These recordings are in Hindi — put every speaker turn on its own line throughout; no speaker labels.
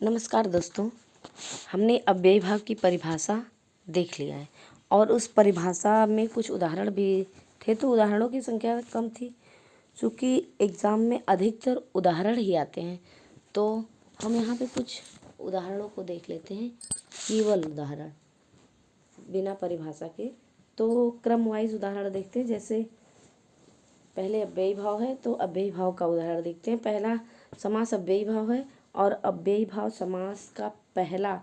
नमस्कार दोस्तों, हमने अव्ययी भाव की परिभाषा देख लिया है और उस परिभाषा में कुछ उदाहरण भी थे। तो उदाहरणों की संख्या कम थी, चूँकि एग्ज़ाम में अधिकतर उदाहरण ही आते हैं। तो हम यहाँ पे कुछ उदाहरणों को देख लेते हैं, केवल उदाहरण बिना परिभाषा के। तो क्रम वाइज उदाहरण देखते हैं। जैसे पहले अव्ययी भाव है तो अव्ययी भाव का उदाहरण देखते हैं। पहला समास अव्ययी भाव है और अव्ययी भाव समास का पहला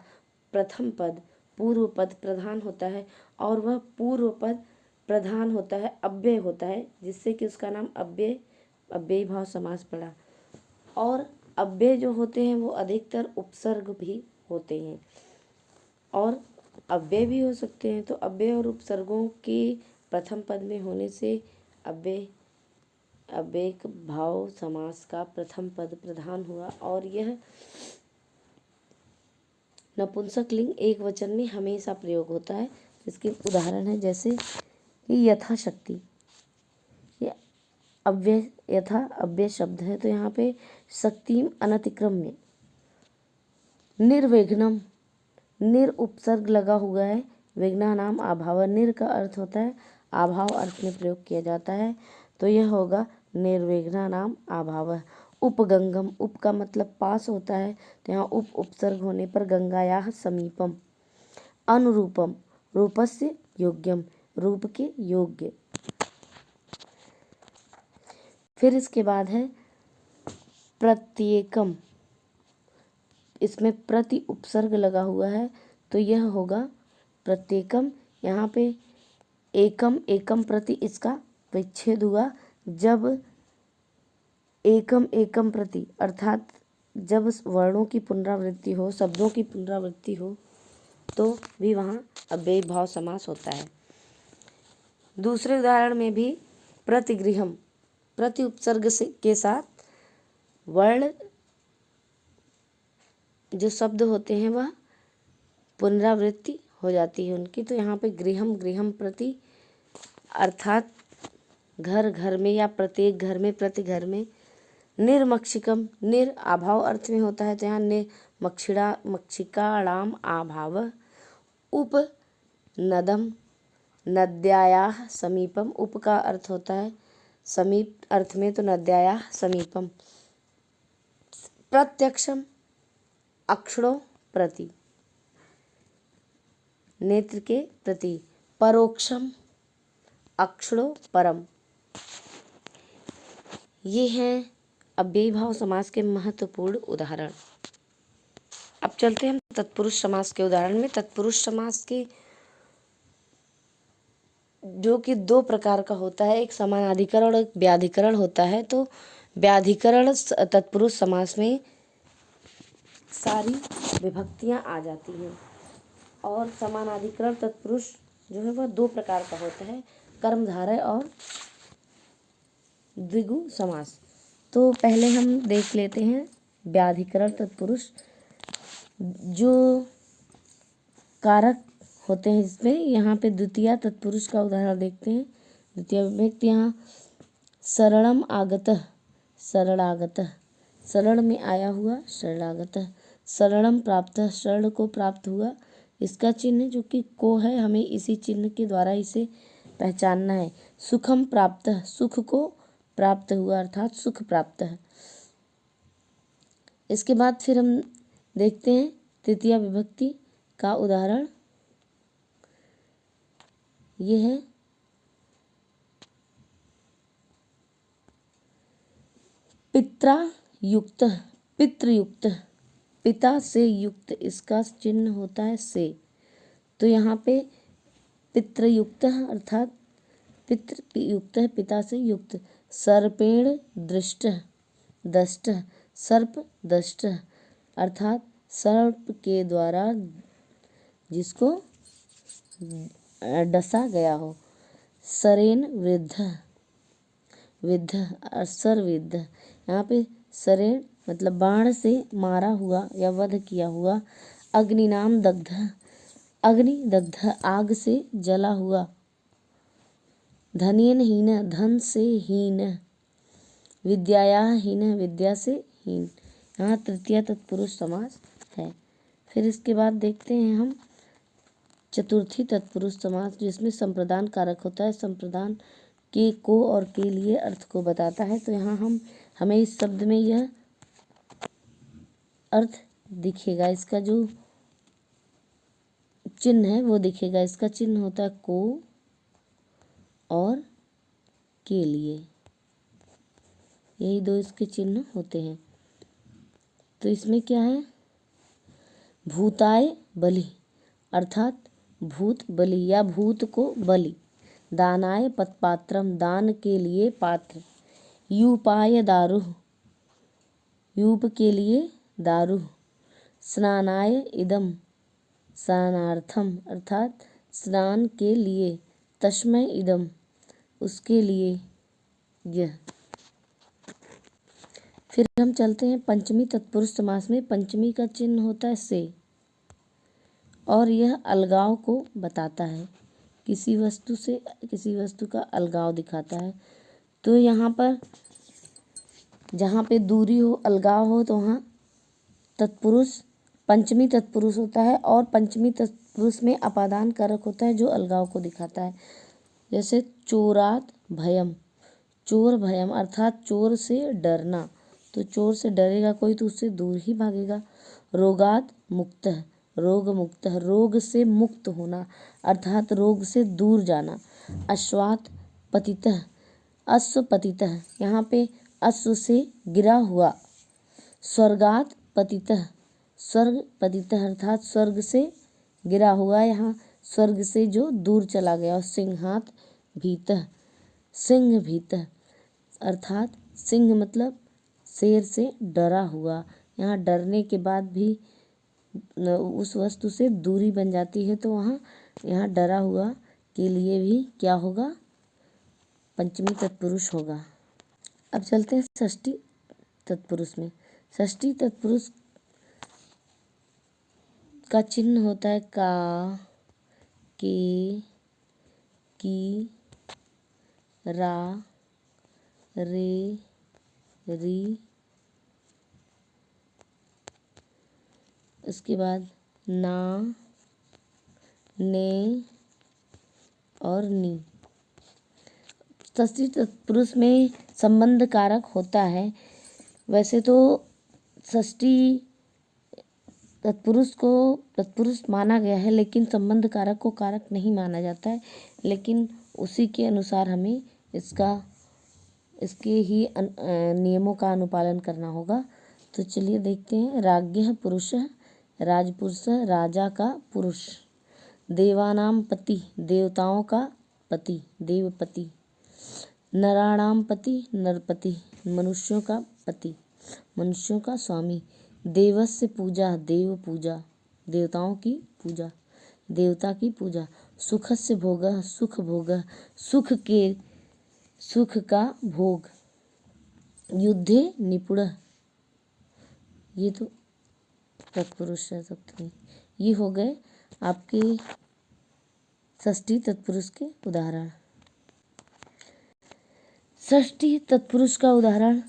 प्रथम पद पूर्व पद प्रधान होता है और वह पूर्व पद प्रधान होता है, अव्यय होता है, जिससे कि उसका नाम अव्ययी भाव समास पड़ा। और अव्यय जो होते हैं वो अधिकतर उपसर्ग भी होते हैं और अव्यय भी हो सकते हैं। तो अव्यय और उपसर्गों के प्रथम पद में होने से अव्ययी भाव समास का प्रथम पद प्रधान हुआ और यह नपुंसक लिंग एक वचन में हमेशा प्रयोग होता है। इसके उदाहरण है जैसे कि यथाशक्ति, ये अव्यय शब्द है। तो यहाँ पे शक्तिम अनतिक्रम्य, निर्विघ्नम, निर उपसर्ग लगा हुआ है, विघ्ना नाम अभाव, निर का अर्थ होता है अभाव अर्थ में प्रयोग किया जाता है। तो यह होगा निर्विघ्ना नाम अभाव। उपगंगम, उप का मतलब पास होता है, तो यहाँ उपसर्ग होने पर गंगायाः समीपम। अनुरूपम, रूपस्य योग्यम, रूप के योग्य। फिर इसके बाद है प्रत्येकम, इसमें प्रति उपसर्ग लगा हुआ है, तो यह होगा प्रत्येकम। यहाँ पे एकम प्रति इसका विच्छेद हुआ। जब एकम प्रति अर्थात जब वर्णों की पुनरावृत्ति हो, शब्दों की पुनरावृत्ति हो, तो भी वहाँ अव्ययी भाव समास होता है। दूसरे उदाहरण में भी प्रतिगृहम, प्रति उपसर्ग के साथ वर्ण जो शब्द होते हैं वह पुनरावृत्ति हो जाती है उनकी। तो यहाँ पे गृहम प्रति अर्थात घर में या प्रत्येक घर में, प्रति घर में। निर्मक्षिकम, निर अभाव अर्थ में होता है, तो यहाँ मक्षिकाणाम अभाव। उपनदम, नद्यायाः समीपम, उप का अर्थ होता है समीप अर्थ में, तो नद्यायाः समीपम। प्रत्यक्षम, अक्षरों प्रति, नेत्र के प्रति। परोक्षम, अक्षरों परम। ये हैं अव्ययी भाव समास के महत्वपूर्ण उदाहरण। अब चलते हैं हम तत्पुरुष समास के उदाहरण में। तत्पुरुष समास के जो कि दो प्रकार का होता है, एक समानाधिकरण और एक व्याधिकरण होता है। तो व्याधिकरण तत्पुरुष समास में सारी विभक्तियां आ जाती हैं और समानाधिकरण तत्पुरुष जो है वह दो प्रकार का होता है, कर्मधारय और द्विगु समास। तो पहले हम देख लेते हैं व्याधिकरण तत्पुरुष। जो कारक होते हैं इसमें, यहाँ पे द्वितीय तत्पुरुष का उदाहरण देखते हैं। द्वितीय विभक्ति यहाँ शरणम आगतः, शरणागतः, शरण में आया हुआ, शरणागतः। शरणम प्राप्तः, शरण को प्राप्त हुआ। इसका चिन्ह जो कि को है, हमें इसी चिन्ह के द्वारा इसे पहचानना है। सुखम प्राप्तः, सुख को प्राप्त हुआ अर्थात सुख प्राप्त है। इसके बाद फिर हम देखते हैं तृतीया विभक्ति का उदाहरण। ये है पित्रायुक्त, पितृयुक्त, पिता से युक्त, इसका चिन्ह होता है से। तो यहाँ पे पितृयुक्त अर्थात पितृयुक्त है, पिता से युक्त। सर्पेण दृष्ट, दष्ट, सर्प दष्ट अर्थात सर्प के द्वारा जिसको डसा गया हो। सरेन वृद्ध, विद्ध, सर विद्ध। यहाँ पे सरेन मतलब बाण से मारा हुआ या वध किया हुआ। अग्नि नाम दग्ध, अग्नि दग्ध, आग से जला हुआ। धनेन हीन, धन से हीन। विद्यायाः हीन, विद्या से हीन। यहाँ तृतीय तत्पुरुष समास है। फिर इसके बाद देखते हैं हम चतुर्थी तत्पुरुष समास, जिसमें संप्रदान कारक होता है। संप्रदान के, को और के लिए अर्थ को बताता है। तो यहाँ हमें इस शब्द में यह अर्थ दिखेगा, इसका जो चिन्ह है वो दिखेगा। इसका चिन्ह होता है को और के लिए, यही दो इसके चिन्ह होते हैं। तो इसमें क्या है, भूताय बलि अर्थात भूत बलि या भूत को बलि, दानाय पत्पात्रम दान के लिए पात्र, यूपाय दारु यूप के लिए दारु, स्नानाय इदम स्नानार्थम अर्थात स्नान के लिए, तस्मै इदम उसके लिए यह। फिर हम चलते हैं पंचमी तत्पुरुष समास में। पंचमी का चिन्ह होता है से और यह अलगाव को बताता है, किसी वस्तु से किसी वस्तु का अलगाव दिखाता है। तो यहाँ पर जहाँ पे दूरी हो, अलगाव हो, तो वहाँ तत्पुरुष पंचमी तत्पुरुष होता है। और पंचमी तत्पुरुष में अपादान कारक होता है जो अलगाव को दिखाता है। जैसे चोरात भयम, चोर भयम अर्थात चोर से डरना, तो चोर से डरेगा कोई तो उससे दूर ही भागेगा। रोगात मुक्त, रोग मुक्त, रोग से मुक्त होना अर्थात रोग से दूर जाना। अश्वात पतितः, अश्व पतितः, यहाँ पे अश्व से गिरा हुआ। स्वर्गात पतितः, स्वर्ग पतितः अर्थात स्वर्ग से गिरा हुआ, यहाँ स्वर्ग से जो दूर चला गया। और सिंहात भीतः, सिंह भीतः अर्थात सिंह मतलब शेर से डरा हुआ, यहाँ डरने के बाद भी उस वस्तु से दूरी बन जाती है, तो वहाँ यहाँ डरा हुआ के लिए भी क्या होगा, पंचमी तत्पुरुष होगा। अब चलते हैं षष्ठी तत्पुरुष में। षष्ठी तत्पुरुष का चिन्ह होता है का, के, की, रा, रे, री, उसके बाद ना, ने और नी। षष्ठी तत्पुरुष में संबंध कारक होता है। वैसे तो षष्ठी तत्पुरुष को तत्पुरुष माना गया है, लेकिन संबंध कारक को कारक नहीं माना जाता है। लेकिन उसी के अनुसार हमें इसके ही नियमों का अनुपालन करना होगा। तो चलिए देखते हैं। राज्ञः पुरुषः, राजपुरुष राजा का पुरुष। देवानाम पति, देवताओं का पति, देवपति। नराणाम पति, नरपति, मनुष्यों का पति, मनुष्यों का स्वामी। देवस्य पूजा, देव पूजा, देवताओं की पूजा, देवता की पूजा। सुखस्य भोगः, सुख भोगः, सुख का भोग। युद्धे निपुणः, ये तो तत्पुरुष है सप्तमी। ये हो गए आपके षष्ठी तत्पुरुष के उदाहरण। षष्ठी तत्पुरुष का उदाहरण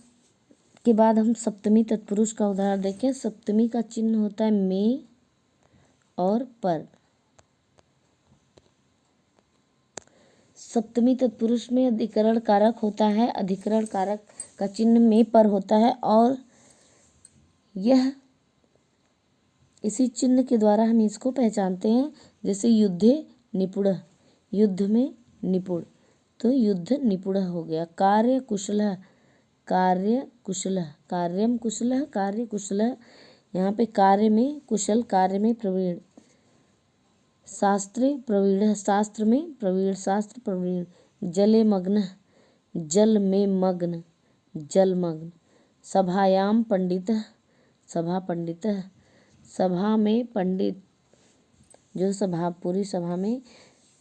के बाद हम सप्तमी तत्पुरुष का उदाहरण देखें। सप्तमी का चिन्ह होता है में और पर। सप्तमी तत्पुरुष में अधिकरण कारक होता है। अधिकरण कारक का चिन्ह में पर होता है और यह इसी चिन्ह के द्वारा हम इसको पहचानते हैं। जैसे युद्धे निपुण, युद्ध में निपुण, तो युद्ध निपुण हो गया। कार्य कुशलः, कार्य कुशलः, कार्यम कुशलः, कार्य कुशलः, यहाँ पे कार्य में कुशल, कार्य में प्रवीण। शास्त्रे प्रवीण, शास्त्र में प्रवीण, शास्त्र प्रवीण। जले मग्न, जल में मग्न, जलमग्न। सभायाम पंडितः, सभा पंडितः, सभा में पंडित, जो सभा पूरी सभा में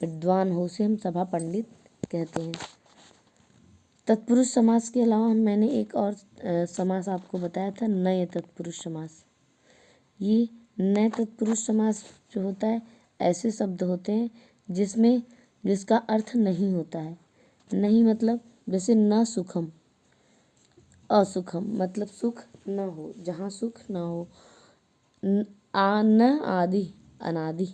विद्वान हो उसे हम सभा पंडित कहते हैं। तत्पुरुष समास के अलावा मैंने एक और समास आपको बताया था, नए तत्पुरुष समास। ये नए तत्पुरुष समास जो होता है, ऐसे शब्द होते हैं जिसका अर्थ नहीं होता है। नहीं मतलब जैसे न सुखम, असुखम मतलब सुख न हो, जहाँ सुख न हो। न आदि अनादि,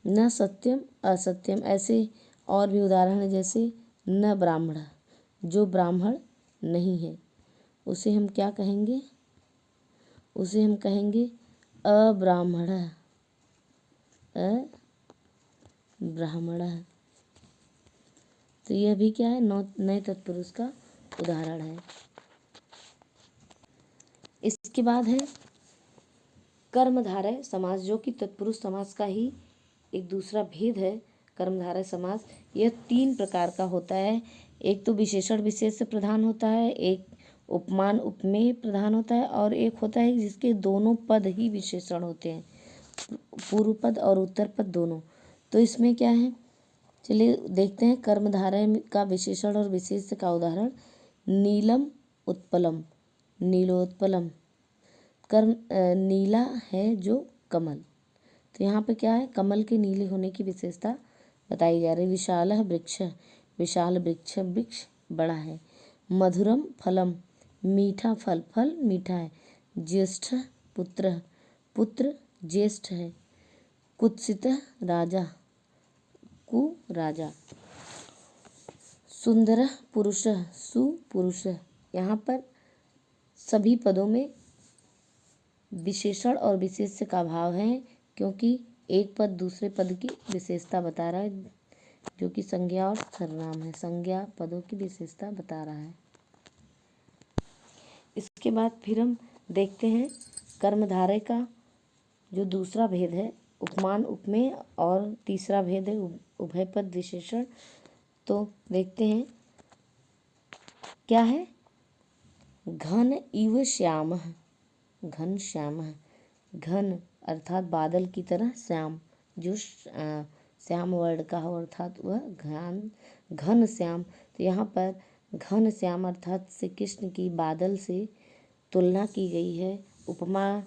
न सत्यम असत्यम। ऐसे और भी उदाहरण है, जैसे न ब्राह्मण, जो ब्राह्मण नहीं है उसे हम क्या कहेंगे, उसे हम कहेंगे अब्राह्मण, अब्राह्मण। तो यह भी क्या है, नए तत्पुरुष का उदाहरण है। इसके बाद है कर्मधारय समास, जो कि तत्पुरुष समास का ही एक दूसरा भेद है। कर्मधारय समास यह 3 प्रकार का होता है। एक तो विशेषण विशेष से प्रधान होता है, एक उपमान उपमेय प्रधान होता है, और एक होता है जिसके दोनों पद ही विशेषण होते हैं, पूर्व पद और उत्तर पद दोनों। तो इसमें क्या है, चलिए देखते हैं। कर्मधारय का विशेषण और विशेष का उदाहरण, नीलम उत्पलम, नीलोत्पलम। नीला है जो कमल, तो यहाँ पे क्या है, कमल के नीले होने की विशेषता बताई जा रही। विशाल वृक्ष, विशाल वृक्ष, वृक्ष बड़ा है। मधुरम फलम, मीठा फल, फल मीठा है। ज्येष्ठ पुत्र, पुत्र ज्येष्ठ है। कुत्सित राजा, कुराजा। सुंदर पुरुष, सुपुरुष। यहाँ पर सभी पदों में विशेषण और विशेष का भाव है, क्योंकि एक पद दूसरे पद की विशेषता बता रहा है, जो कि संज्ञा और सर्वनाम है। संज्ञा पदों की विशेषता बता रहा है। इसके बाद फिर हम देखते हैं कर्मधारय का जो दूसरा भेद है, उपमान उपमेय, और तीसरा भेद है उभयपद विशेषण। तो देखते हैं क्या है, घन इव श्याम, घन श्याम, घन अर्थात बादल की तरह, श्याम जो श्याम वर्ण का हो, अर्थात वह घन श्याम। तो यहाँ पर घन श्याम अर्थात श्री कृष्ण की बादल से तुलना की गई है। उपमा,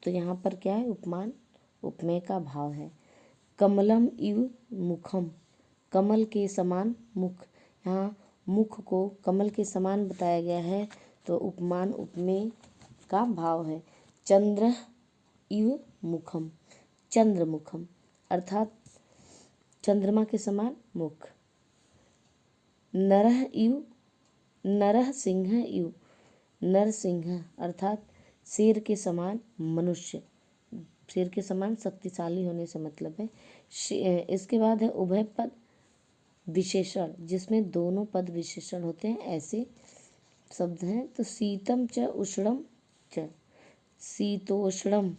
तो यहाँ पर क्या है, उपमान उपमेय का भाव है। कमलम इव मुखम, कमल के समान मुख, यहाँ मुख को कमल के समान बताया गया है, तो उपमान उपमेय का भाव है। चंद्र इव मुखम, चंद्रमुखम अर्थात चंद्रमा के समान मुख। नरह इव, नरह सिंह इव, नरसिंह अर्थात शेर के समान मनुष्य, शेर के समान शक्तिशाली होने से मतलब है। इसके बाद है उभय पद विशेषण, जिसमें दोनों पद विशेषण होते हैं, ऐसे शब्द हैं। तो शीतम च उष्णम च, शीतोष्णम,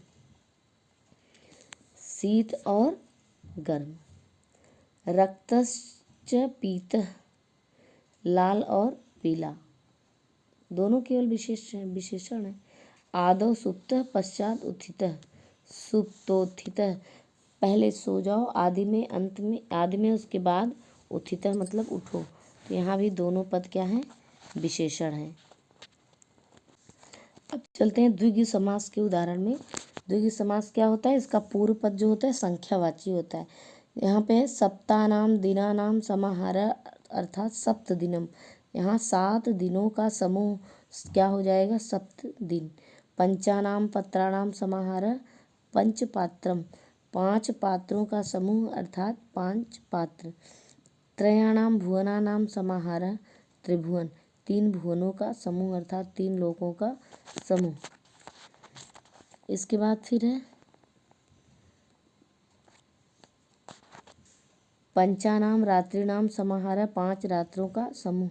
शीत और गर्म। रक्तश्च पीतः, लाल और पीला, दोनों केवल विशेषण है। आदौ सुप्तः पश्चात उत्थितः, सुप्तोत्थितः, पहले सो जाओ आदि में, अंत में, आदि में उसके बाद उत्थितः मतलब उठो। तो यहाँ भी दोनों पद क्या हैं, विशेषण हैं। अब चलते हैं द्विगु समास के उदाहरण में। द्विगु समास क्या होता है, इसका पूर्व पद जो होता है संख्यावाची होता है। यहाँ पे है सप्तानाम दिनानाम समाहार, अर्थात सप्त दिनम, यहाँ 7 दिनों का समूह क्या हो जाएगा, सप्त दिन। पंचानाम पत्राणाम समाहार, पंचपात्रम, 5 पात्रों का समूह अर्थात 5 पात्र। त्रयाणाम भुवनानाम समाहार, त्रिभुवन, 3 भुवनों का समूह अर्थात 3 लोकों का समूह। इसके बाद फिर है पंचानाम रात्रिनाम समाहार, 5 रात्रों का समूह।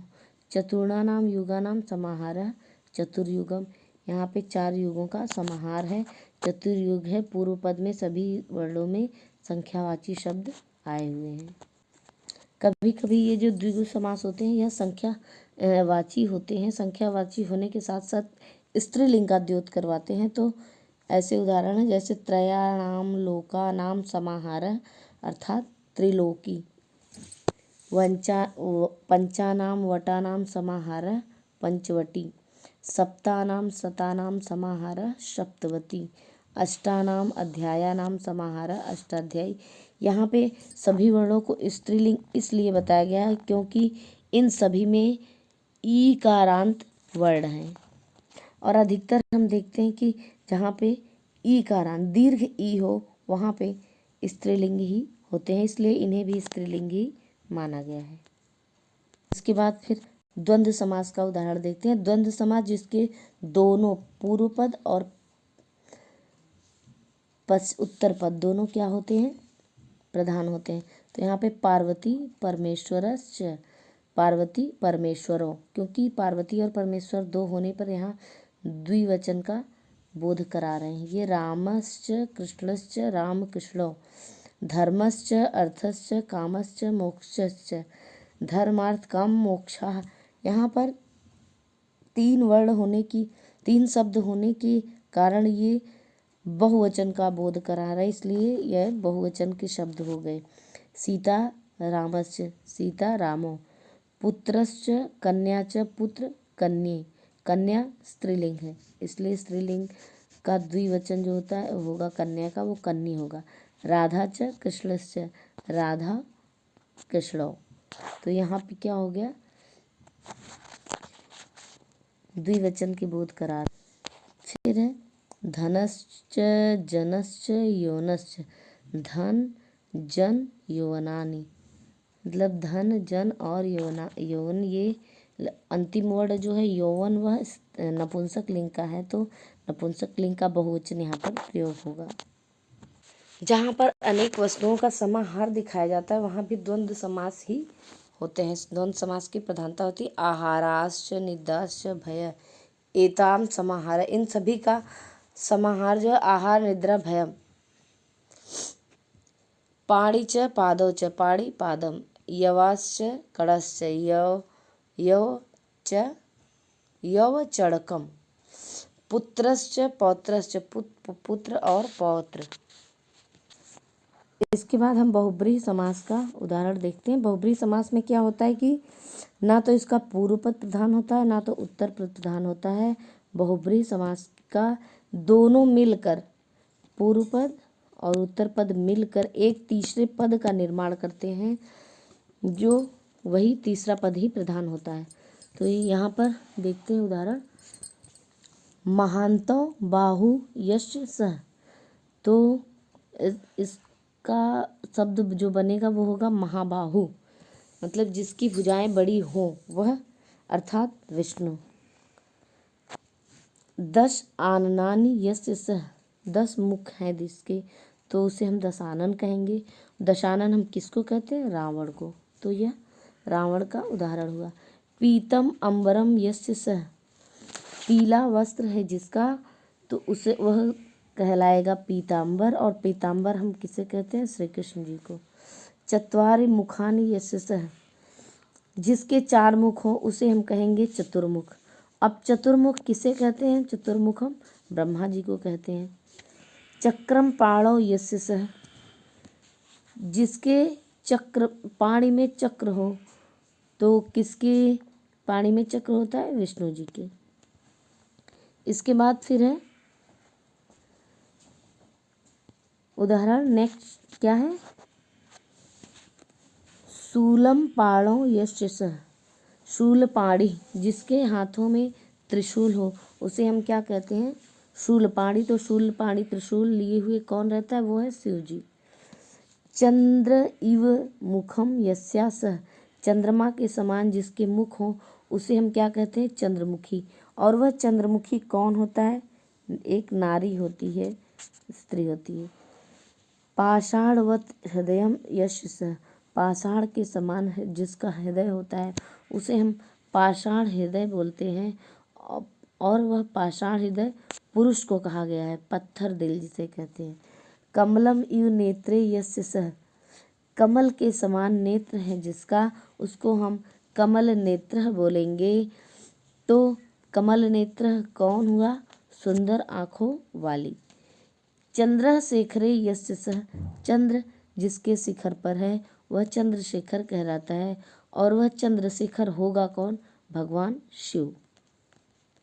चतुर्णानाम युगानाम समाहार, चतुर्युगम, यहाँ पे 4 युगों का समाहार है। चतुर्युग है, पूर्व पद में सभी वर्णों में संख्यावाची शब्द आए हुए हैं। कभी कभी ये जो द्विगु समास होते हैं यह संख्या वाची होते हैं, संख्यावाची होने के साथ साथ स्त्रीलिंग का द्योत करवाते हैं। तो ऐसे उदाहरण हैं, जैसे त्रयाणाम लोकानाम समाहार अर्थात त्रिलोकी। पंचानाम वटानाम समाहार, पंचवटी। सप्तानाम शतानाम समाहार, सप्तवती। अष्टानाम अध्यायानाम समाहार, अष्टाध्यायी। यहाँ पे सभी वर्णों को स्त्रीलिंग इसलिए बताया गया है क्योंकि इन सभी में ईकारांत वर्ण हैं, और अधिकतर हम हम देखते हैं कि जहाँ पे ई कारांत दीर्घ ई हो वहाँ पे स्त्रीलिंग ही होते हैं, इसलिए इन्हें भी स्त्रीलिंग ही माना गया है। इसके बाद फिर द्वंद्व समास का उदाहरण देखते हैं। द्वंद्व समास जिसके दोनों पूर्व पद और उत्तर पद दोनों क्या होते हैं, प्रधान होते हैं। तो यहाँ पे पार्वती परमेश्वरश्च, पार्वती परमेश्वरों, क्योंकि पार्वती और परमेश्वर दो होने पर यहाँ द्विवचन का बोध करा रहे हैं। ये रामश्च कृष्णश्च राम कृष्णो, धर्मश्च अर्थश्च कामश्च मोक्षश्च, धर्मार्थ काम मोक्षः। यहाँ पर तीन शब्द होने के कारण ये बहुवचन का बोध करा रहा है, इसलिए यह बहुवचन के शब्द हो गए। सीता रामश्च, सीता रामो, पुत्रश्च कन्या च, पुत्र कन्ये, कन्या स्त्रीलिंग है, इसलिए स्त्रीलिंग का द्विवचन जो होता है होगा कन्या का, वो कन्नी होगा। राधा च कृष्णश्च, राधा कृष्णो, तो यहाँ पे क्या हो गया, द्विवचन के बोध करार। फिर है धनश्च जनश्च यौनश्च, धन जन यौवनानि, मतलब धन जन और यौवन ये अंतिम वर्ड जो है यौवन वह नपुंसक लिंग का है, तो नपुंसक लिंग का बहुवचन यहाँ पर प्रयोग होगा। जहाँ पर अनेक वस्तुओं का समाहार दिखाया जाता है वहाँ भी द्वंद्व समास ही होते हैं। द्वंद्व समास की प्रधानता होती है। आहाराश्च निद्राश्च भय एताम समाहार, इन सभी का समाहार जो है आहार निद्रा भयम। पाणि च पादौ च, पाणि पादम, यवाश्च कड़श्च, यव चड़कम, पुत्रश्च पौत्रश्च, पुत्र और पौत्र। इसके बाद हम बहुब्रीहि समास का उदाहरण देखते हैं। बहुब्रीहि समास में क्या होता है कि ना तो इसका पूर्व पद प्रधान होता है ना तो उत्तर पद प्रधान होता है। बहुब्रीहि समास का दोनों मिलकर, पूर्व पद और उत्तर पद मिलकर एक तीसरे पद का निर्माण करते हैं, जो वही तीसरा पद ही प्रधान होता है। तो यहाँ पर देखते हैं उदाहरण। महांतो बाहु यश सह, तो इसका शब्द जो बनेगा वो होगा महाबाहु, मतलब जिसकी भुजाएं बड़ी हों वह, अर्थात विष्णु। 10 आननानि यस्य सह, 10 मुख हैं जिसके, तो उसे हम दशानन कहेंगे। दशानन हम किसको कहते हैं, रावण को, तो यह रावण का उदाहरण हुआ। पीतम अंबरम यस्य सह, पीला वस्त्र है जिसका, तो उसे वह कहलाएगा पीताम्बर, और पीताम्बर हम किसे कहते हैं, श्री कृष्ण जी को। चत्वारि मुखानि यस्य सह, जिसके 4 मुख हो उसे हम कहेंगे चतुर्मुख। अब चतुर्मुख किसे कहते हैं, चतुर्मुख हम ब्रह्मा जी को कहते हैं। चक्रम पाणौ यस्य सह, जिसके चक्र पाणी में चक्र हो, तो किसके पाणी में चक्र होता है, विष्णु जी के। इसके बाद फिर है उदाहरण, नेक्स्ट क्या है, शूलम पाणौ यस्य सह, शूलपाणी, जिसके हाथों में त्रिशूल हो उसे हम क्या कहते हैं, शूलपाणी। तो शूलपाणी त्रिशूल लिए हुए कौन रहता है, वो है शिव जी। चंद्र इव मुखम यस्या सह, चंद्रमा के समान जिसके मुख हो उसे हम क्या कहते हैं, चंद्रमुखी। और वह चंद्रमुखी कौन होता है, एक नारी होती है, स्त्री होती है। पाषाणवत हृदयम यस्य सह, पाषाण के समान है जिसका हृदय होता है उसे हम पाषाण हृदय बोलते हैं, और वह पाषाण हृदय पुरुष को कहा गया है, पत्थर दिल जिसे कहते हैं। कमलम इव नेत्रे यस्य सह, कमल के समान नेत्र है जिसका, उसको हम कमल नेत्र बोलेंगे। तो कमल नेत्र कौन हुआ, सुंदर आँखों वाली। चंद्र शेखरे यस्य सह, चंद्र जिसके शिखर पर है वह चंद्रशेखर कहलाता है, और वह चंद्रशेखर होगा कौन, भगवान शिव।